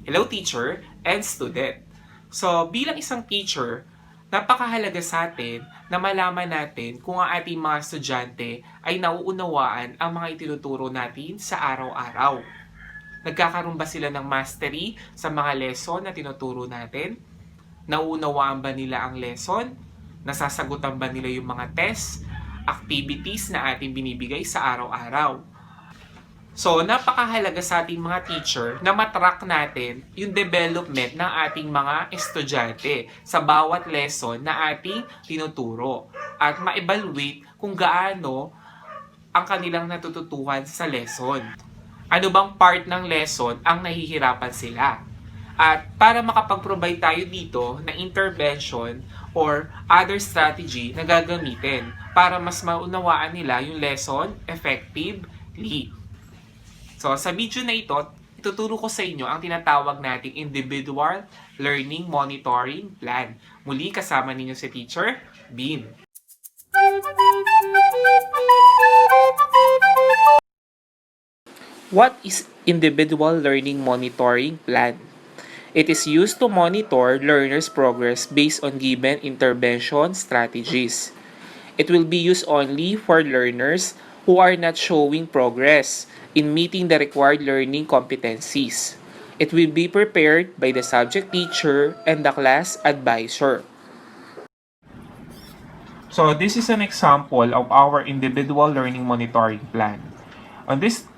Hello teacher and student. So bilang isang teacher, napakahalaga sa atin na malaman natin kung ang ating mga estudyante ay nauunawaan ang mga itinuturo natin sa araw-araw. Nagkakaroon ba sila ng mastery sa mga lesson na tinuturo natin? Nauunawaan ba nila ang lesson? Nasasagutan ba nila yung mga test, activities na ating binibigay sa araw-araw? So, napakahalaga sa ating mga teacher na matrack natin yung development ng ating mga estudyante sa bawat lesson na ating tinuturo at ma-evaluate kung gaano ang kanilang natututuhan sa lesson. Ano bang part ng lesson ang nahihirapan sila? At para makapag-provide tayo dito ng intervention or other strategy na gagamitin para mas maunawaan nila yung lesson effectively. So, sa video na ito, ituturo ko sa inyo ang tinatawag nating Individual Learning Monitoring Plan. Muli, kasama ninyo si Teacher Bean. What is Individual Learning Monitoring Plan? It is used to monitor learners' progress based on given intervention strategies. It will be used only for learners who are not showing progress in meeting the required learning competencies. It will be prepared by the subject teacher and the class advisor. So this is an example of our individual learning monitoring plan. On this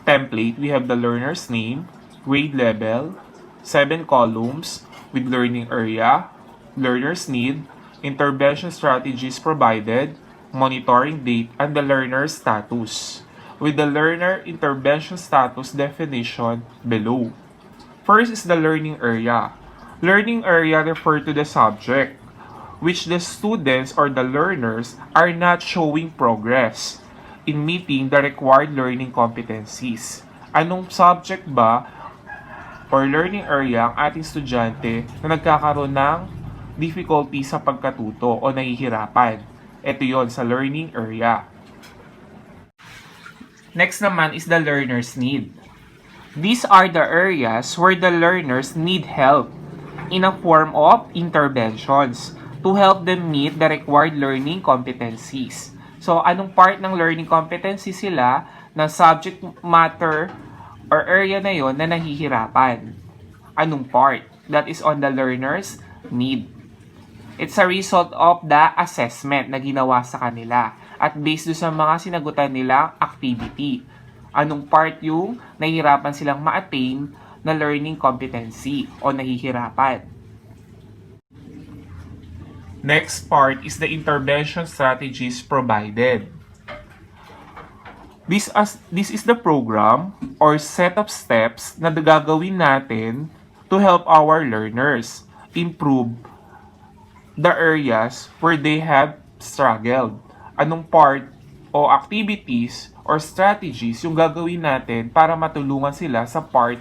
template, we have the learner's name, grade level, 7 columns with learning area, learner's need, intervention strategies provided, monitoring date, and the learner's status, with the learner intervention status definition below. First is the learning area. Learning area refers to the subject, which the students or the learners are not showing progress in meeting the required learning competencies. Anong subject ba or learning area ang ating estudyante na nagkakaroon ng difficulty sa pagkatuto o nahihirapan? Ito yon sa learning area. Next naman is the learner's need. These are the areas where the learners need help in a form of interventions to help them meet the required learning competencies. So, anong part ng learning competencies sila na subject matter or area na yon na nahihirapan? Anong part? That is on the learner's need. It's a result of the assessment na ginawa sa kanila at based sa mga sinagutan nilang activity. Anong part yung nahihirapan silang ma-attain na learning competency o nahihirapan? Next part is the intervention strategies provided. This is the program or set of steps na gagawin natin to help our learners improve the areas where they have struggled. Anong part o activities or strategies yung gagawin natin para matulungan sila sa part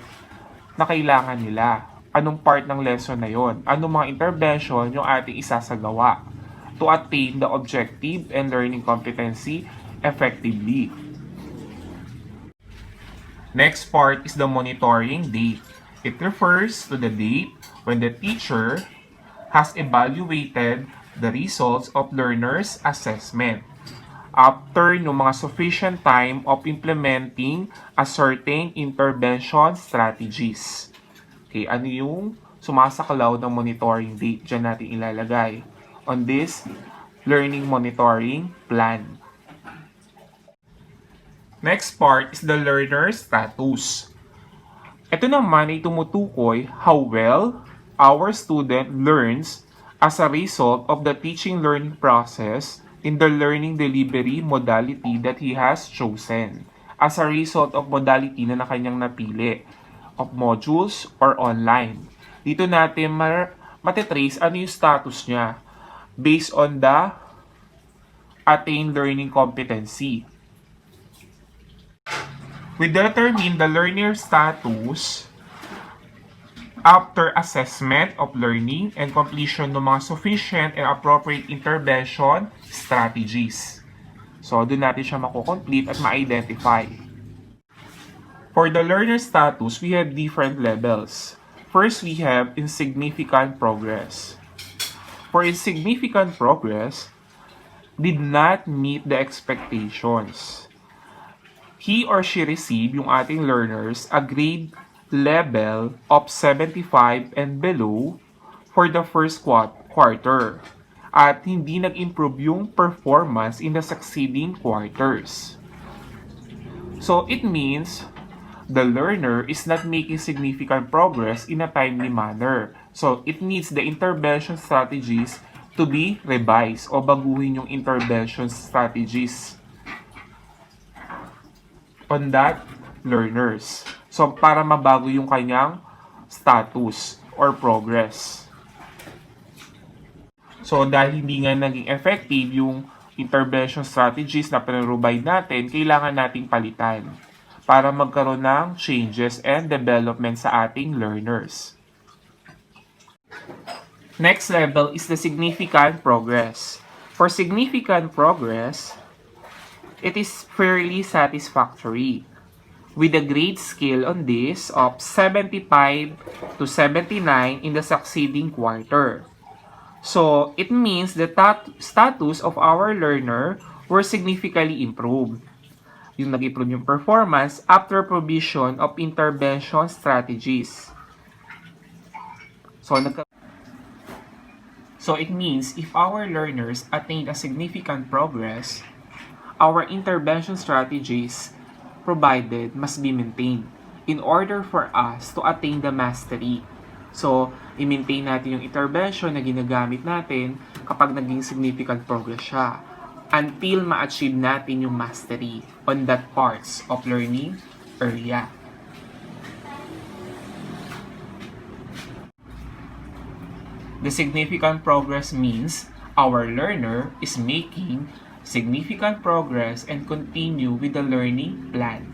na kailangan nila? Anong part ng lesson na yon? Anong mga intervention yung ating isasagawa to attain the objective and learning competency effectively? Next part is the monitoring date. It refers to the date when the teacher has evaluated the results of learners' assessment after no mga sufficient time of implementing a certain intervention strategies. Okay, ano yung sumasaklaw ng monitoring date? Diyan natin ilalagay on this learning monitoring plan. Next part is the learner status. Ito naman ay tumutukoy how well our student learns as a result of the teaching-learning process in the learning delivery modality that he has chosen. As a result of modality na kanyang napili, of modules or online. Dito natin matitrace ano yung status niya based on the attained learning competency. We determine the learner status after assessment of learning and completion ng mga sufficient and appropriate intervention strategies. So, doon natin siya mako-complete at ma-identify. For the learner status, we have different levels. First, we have insignificant progress. For insignificant progress, did not meet the expectations. He or she received yung ating learners a grade level of 75 and below for the first quarter. At hindi nag-improve yung performance in the succeeding quarters. So it means the learner is not making significant progress in a timely manner. So it needs the intervention strategies to be revised o baguhin yung intervention strategies on that learners. So para mabago yung kanyang status or progress. So dahil hindi nga naging effective yung intervention strategies na pinrovide natin, kailangan nating palitan para magkaroon ng changes and development sa ating learners. Next level is the significant progress. For significant progress, it is fairly satisfactory with a grade scale on this of 75 to 79 in the succeeding quarter. So, it means the status of our learner were significantly improved. Yung nag-improve yung performance after provision of intervention strategies. So it means if our learners attain a significant progress, our intervention strategies provided must be maintained in order for us to attain the mastery. So, i-maintain natin yung intervention na ginagamit natin kapag naging significant progress siya until ma-achieve natin yung mastery on that parts of learning area. The significant progress means our learner is making significant progress and continue with the learning plan.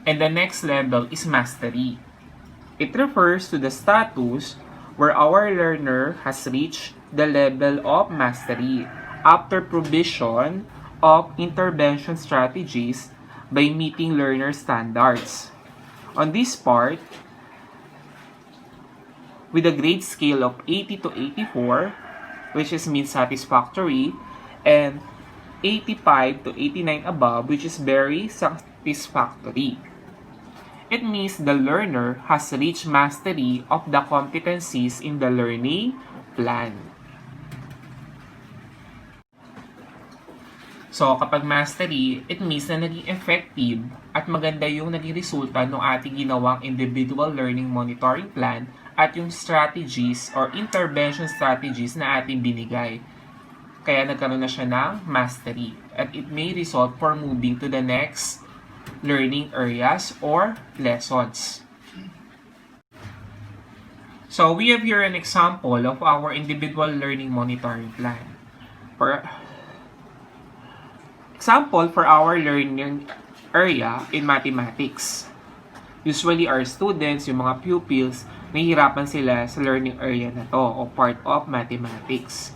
And the next level is mastery. It refers to the status where our learner has reached the level of mastery after provision of intervention strategies by meeting learner standards. On this part, with a grade scale of 80 to 84, which is means satisfactory, and 85 to 89 above, which is very satisfactory. It means the learner has reached mastery of the competencies in the learning plan. So, kapag mastery, it means na naging effective at maganda yung naging resulta ng ating ginawang individual learning monitoring plan at yung strategies or intervention strategies na ating binigay. Kaya nagkaroon na siya ng mastery. At it may result for moving to the next learning areas or lessons. So, we have here an example of our individual learning monitoring plan. Example for our learning area in mathematics. Usually, our students, yung mga pupils, nahihirapan sila sa learning area na to o part of mathematics.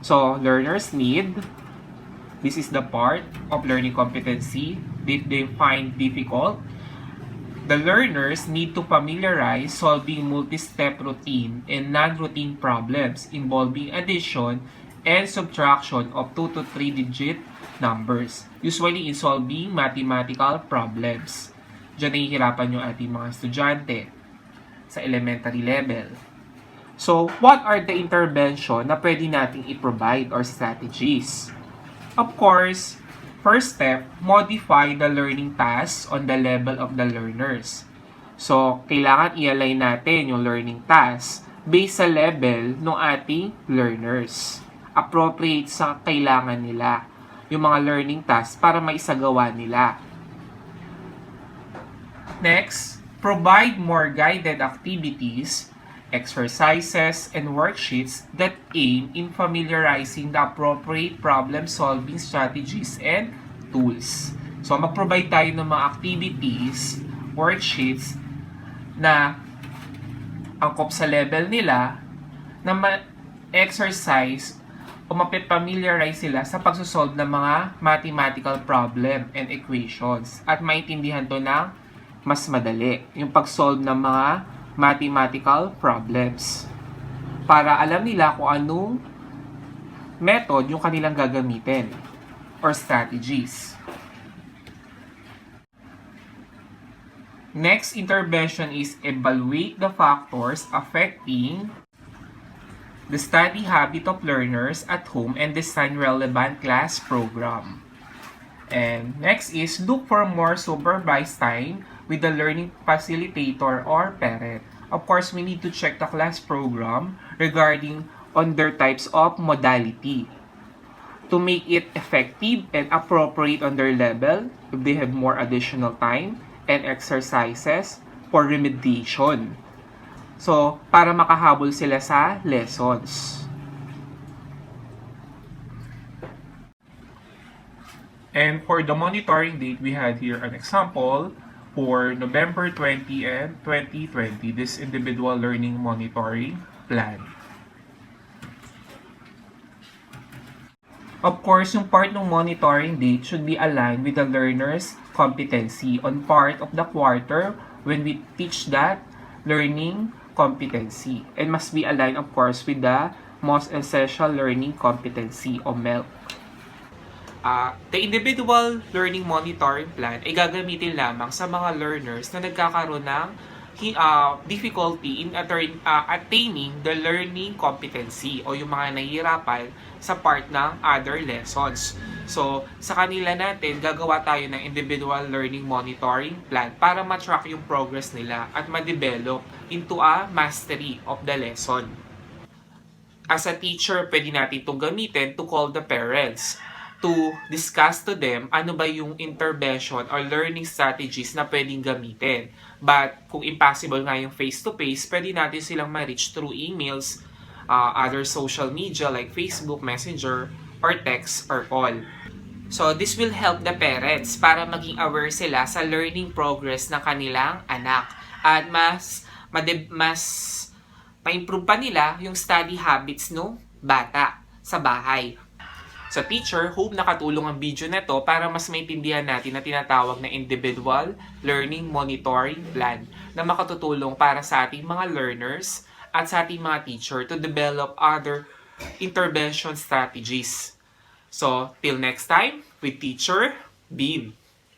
So, learners need, this is the part of learning competency that they find difficult. The learners need to familiarize solving multi-step routine and non-routine problems involving addition and subtraction of 2 to 3 digit numbers, usually in solving mathematical problems. Diyan nahihirapan yung ating mga estudyante sa elementary level. So, what are the intervention na pwede nating i-provide or strategies? Of course, first step, modify the learning tasks on the level of the learners. So, kailangan i-align natin yung learning tasks based sa level ng ating learners. Appropriate sa kailangan nila yung mga learning tasks para maisagawa nila. Next, provide more guided activities, exercises, and worksheets that aim in familiarizing the appropriate problem-solving strategies and tools. So, mag-provide tayo ng mga activities, worksheets na angkop sa level nila na ma-exercise o mapipamiliarize sila sa pagsosolve ng mga mathematical problem and equations at maintindihan to ng mas madali yung pag-solve ng mga mathematical problems para alam nila kung anong method yung kanilang gagamitin or strategies. Next intervention is evaluate the factors affecting the study habit of learners at home and design relevant class program. And next is look for more supervised time with the learning facilitator or parent. Of course, we need to check the class program regarding on their types of modality to make it effective and appropriate on their level if they have more additional time and exercises for remediation. So, para makahabol sila sa lessons. And for the monitoring date, we had here an example for November 20 and 2020, this individual learning monitoring plan. Of course, yung part ng monitoring date should be aligned with the learner's competency on part of the quarter when we teach that learning competency. And must be aligned, of course, with the most essential learning competency o MELC. The individual learning monitoring plan ay gagamitin lamang sa mga learners na nagkakaroon ng difficulty in attaining the learning competency o yung mga nahihirapan sa part ng other lessons. So, sa kanila natin, gagawa tayo ng individual learning monitoring plan para ma-track yung progress nila at ma-develop into a mastery of the lesson. As a teacher, pwede natin itong gamitin to call the parents to discuss to them ano ba yung intervention or learning strategies na pwedeng gamitin. But kung impossible nga yung face-to-face, pwede natin silang ma-reach through emails, other social media like Facebook, Messenger, or text or call. So this will help the parents para maging aware sila sa learning progress ng kanilang anak at mas ma-improve pa nila yung study habits ng bata sa bahay. So teacher, hope nakatulong ang video na to para mas maintindihan natin na tinatawag na individual learning monitoring plan na makatutulong para sa ating mga learners at sa ating mga teacher to develop other intervention strategies. So, till next time, with Teacher Bean.